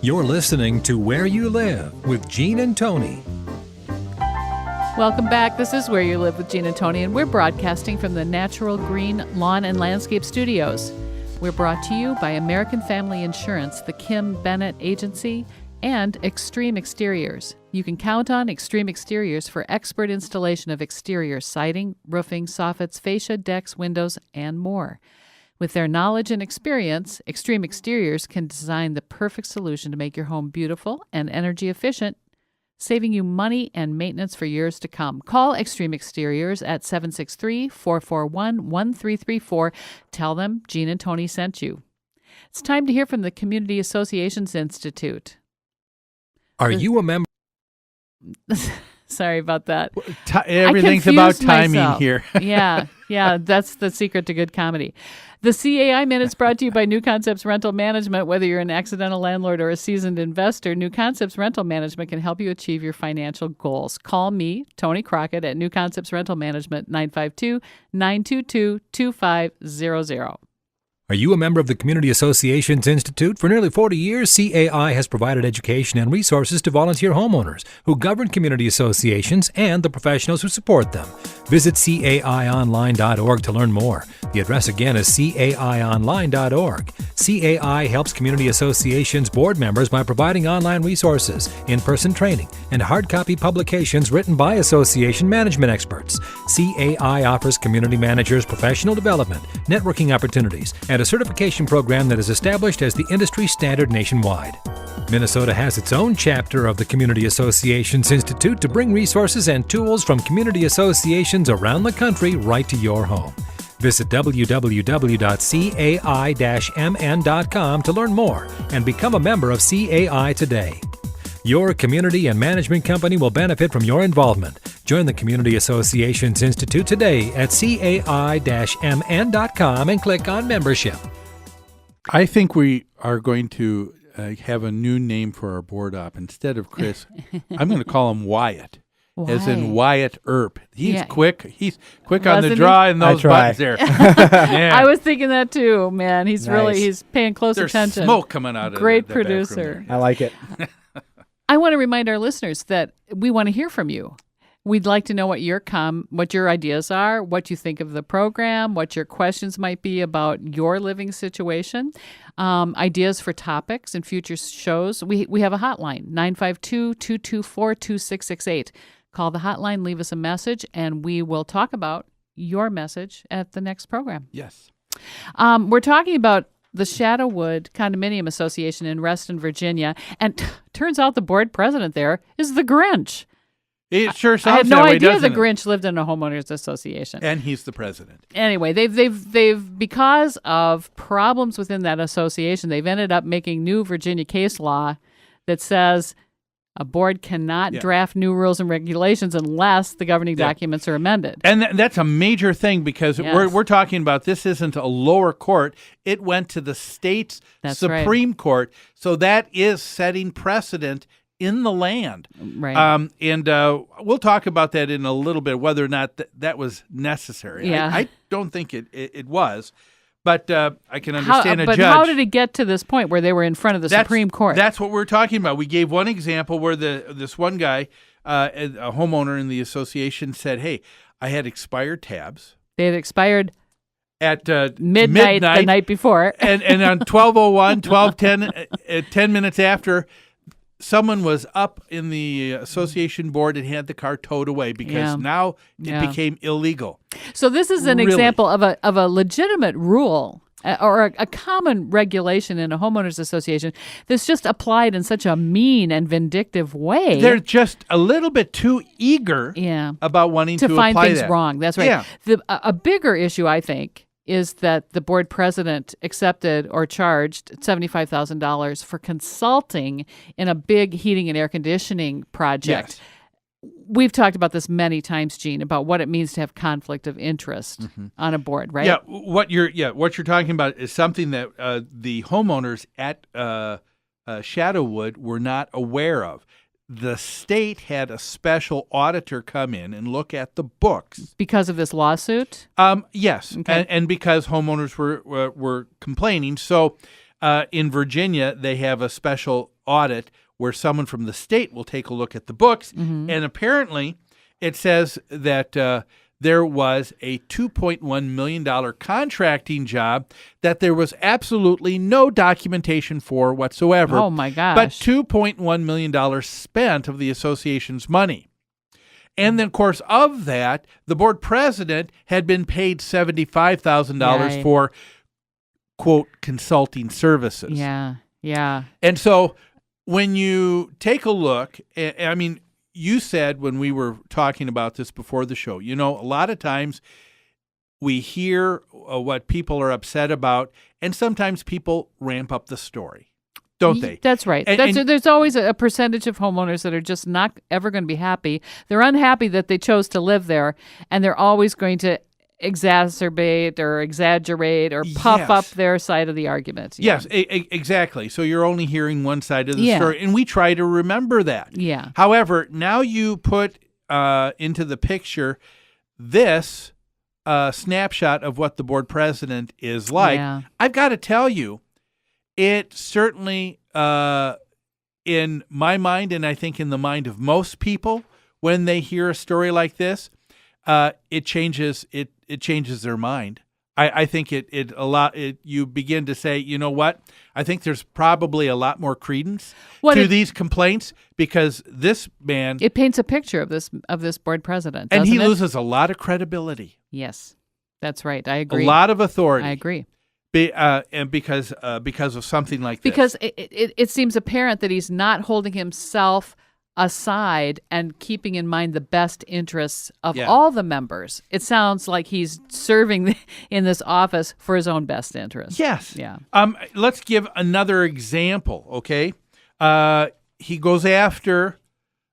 You're listening to Where You Live with Gene and Tony. Welcome back. This is Where You Live with Gene and Tony, and we're broadcasting from the Natural Green Lawn and Landscape Studios. We're brought to you by American Family Insurance, the Kim Bennett Agency, and Extreme Exteriors. You can count on Extreme Exteriors for expert installation of exterior siding, roofing, soffits, fascia, decks, windows, and more. With their knowledge and experience, Extreme Exteriors can design the perfect solution to make your home beautiful and energy efficient, saving you money and maintenance for years to come. Call Extreme Exteriors at 763-441-1334. Tell them Gene and Tony sent you. It's time to hear from the Community Associations Institute. Are you a member? Sorry about that. Everything's about timing here. Yeah, that's the secret to good comedy. The CAI Minute's brought to you by New Concepts Rental Management. Whether you're an accidental landlord or a seasoned investor, New Concepts Rental Management can help you achieve your financial goals. Call me, Tony Crockett, at New Concepts Rental Management, 952-922-2500. Are you a member of the Community Associations Institute? For nearly 40 years, CAI has provided education and resources to volunteer homeowners who govern community associations and the professionals who support them. Visit caionline.org to learn more. The address again is caionline.org. CAI helps community associations board members by providing online resources, in-person training, and hard copy publications written by association management experts. CAI offers community managers professional development, networking opportunities, and a certification program that is established as the industry standard nationwide. Minnesota has its own chapter of the Community Associations Institute to bring resources and tools from community associations around the country right to your home. Visit www.cai-mn.com to learn more and become a member of CAI today. Your community and management company will benefit from your involvement. Join the Community Associations Institute today at cai-mn.com and click on membership. I think we are going to have a new name for our board op. Instead of Chris, I'm going to call him Wyatt. Why? As in Wyatt Earp. He's quick. He's quick on Wasn't the draw and those buttons there. Yeah. I was thinking that too, man. He's paying close There's attention. smoke coming out of Great the producer. I like it. I want to remind our listeners that we want to hear from you. We'd like to know what your ideas are, what you think of the program, what your questions might be about your living situation, ideas for topics and future shows. We have a hotline, 952-224-2668. Call the hotline, leave us a message, and we will talk about your message at the next program. Yes. We're talking about the Shadowwood Condominium Association in Reston, Virginia, and turns out the board president there is the Grinch. It sure sounds I had no that way, idea the doesn't it? Grinch lived in a homeowners association. And he's the president. Anyway, they've because of problems within that association, they've ended up making new Virginia case law that says a board cannot draft new rules and regulations unless the governing documents are amended. And that's a major thing because we're talking about this isn't a lower court. It went to the state's Supreme Court. So that is setting precedent in the land. Right. And we'll talk about that in a little bit, whether or not that was necessary. Yeah. I don't think it was. But I can understand a judge. But how did it get to this point where they were in front of the Supreme Court? That's what we're talking about. We gave one example where this one guy, a homeowner in the association, said, hey, I had expired tabs. They had expired at midnight the night before. and on 12:01, 12:10, 10 minutes after, someone was up in the association board and had the car towed away because now it became illegal. So this is an example of a legitimate rule or a common regulation in a homeowners association that's just applied in such a mean and vindictive way. They're just a little bit too eager about wanting to find apply things that. wrong. That's right. Yeah. A bigger issue, I think, is that the board president accepted or charged $75,000 for consulting in a big heating and air conditioning project. Yes. We've talked about this many times, Gene, about what it means to have conflict of interest on a board, right? Yeah, what you're talking about is something that the homeowners at Shadowwood were not aware of. the state had a special auditor come in and look at the books because of this lawsuit. Yes, okay. and because homeowners were complaining. So in Virginia, they have a special audit where someone from the state will take a look at the books, and apparently it says that there was a $2.1 million contracting job that there was absolutely no documentation for whatsoever. Oh, my gosh. But $2.1 million spent of the association's money. And then, of course, of that, the board president had been paid $75,000 for, quote, consulting services. Yeah. And so when you take a look, I mean, you said when we were talking about this before the show, a lot of times we hear what people are upset about, and sometimes people ramp up the story, don't they? That's right. There's always a percentage of homeowners that are just not ever going to be happy. They're unhappy that they chose to live there, and they're always going to exacerbate or exaggerate or puff up their side of the argument. Yes, exactly. So you're only hearing one side of the story, and we try to remember that. Yeah. However, now you put into the picture this snapshot of what the board president is like. Yeah. I've got to tell you, it certainly, in my mind, and I think in the mind of most people, when they hear a story like this, it changes their mind. I think you begin to say, you know what? I think there's probably a lot more credence to these complaints because this man, it paints a picture of this board president, and he doesn't it? loses a lot of credibility. Yes, that's right. I agree. A lot of authority. I agree. And because of something like this. Because it seems apparent that he's not holding himself aside and keeping in mind the best interests of all the members. It sounds like he's serving in this office for his own best interest. Yes. Yeah. Let's give another example, okay? He goes after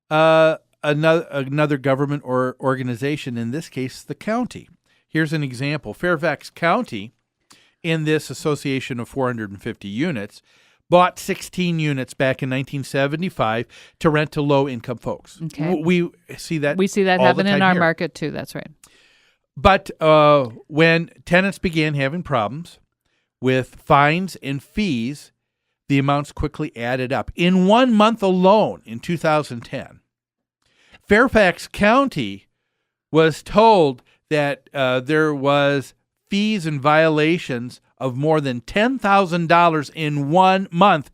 another government or organization, in this case, the county. Here's an example. Fairfax County, in this association of 450 units, bought 16 units back in 1975 to rent to low-income folks. Okay. We see that all happen the time in our here. market, too. That's right. But when tenants began having problems with fines and fees, the amounts quickly added up. In 1 month alone, in 2010, Fairfax County was told that there was fees and violations of more than $10,000 in 1 month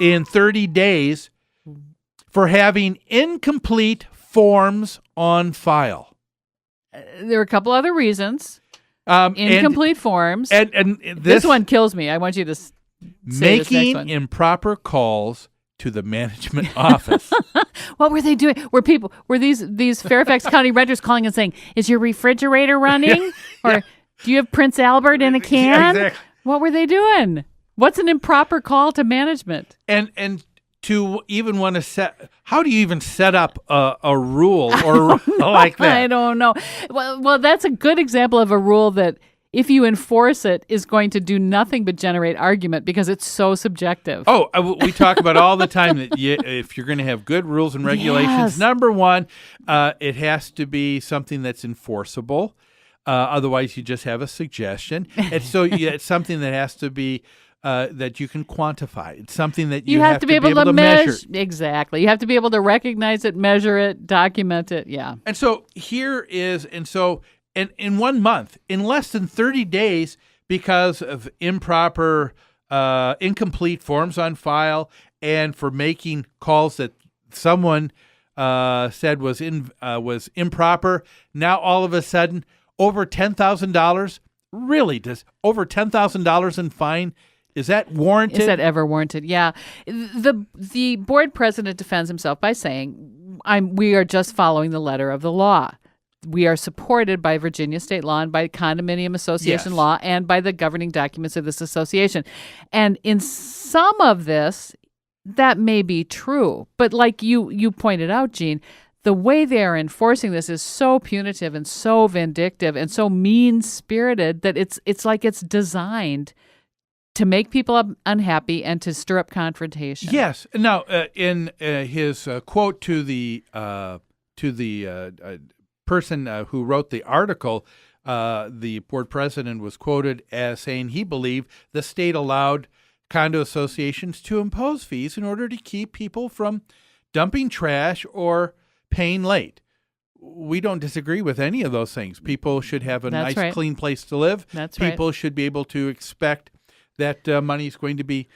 in 30 days for having incomplete forms on file. There are a couple other reasons. Incomplete forms. And this one kills me. I want you to say this next making one. improper calls to the management office. What were they doing? Were these Fairfax County renters calling and saying, "Is your refrigerator running?" Or "Do you have Prince Albert in a can?" Yeah, exactly. What were they doing? What's an improper call to management? And to even want to how do you even set up a rule or like that? I don't know. Well, that's a good example of a rule that, if you enforce it, is going to do nothing but generate argument because it's so subjective. Oh, we talk about all the time that if you're going to have good rules and regulations, number one, it has to be something that's enforceable. Otherwise, you just have a suggestion. And so it's something that has to be that you can quantify. It's something that you have to be able to measure. Exactly. You have to be able to recognize it, measure it, document it. Yeah. And so in 1 month, in less than 30 days, because of improper, incomplete forms on file, and for making calls that someone said was improper, now all of a sudden, over $10,000. Really, does over $10,000 in fine? Is that warranted? Is that ever warranted? Yeah. The board president defends himself by saying, "We are just following the letter of the law. We are supported by Virginia state law and by condominium association law and by the governing documents of this association." And in some of this, that may be true. But like you pointed out, Gene, the way they are enforcing this is so punitive and so vindictive and so mean-spirited that it's like it's designed to make people unhappy and to stir up confrontation. Yes. Now, in his quote to the person who wrote the article, the board president was quoted as saying he believed the state allowed condo associations to impose fees in order to keep people from dumping trash or paying late. We don't disagree with any of those things. People should have a That's nice, right. clean place to live. That's right. People should be able to expect that money is going to be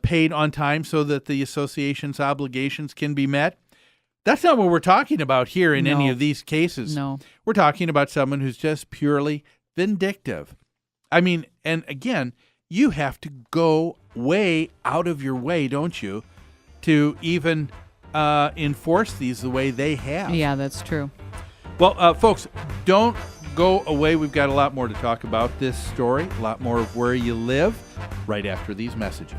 paid on time so that the association's obligations can be met. That's not what we're talking about here in any No. of these cases. No. We're talking about someone who's just purely vindictive. I mean, and again, you have to go way out of your way, don't you, to even enforce these the way they have. Yeah, that's true. Well, folks, don't go away. We've got a lot more to talk about this story, a lot more of where you live, right after these messages.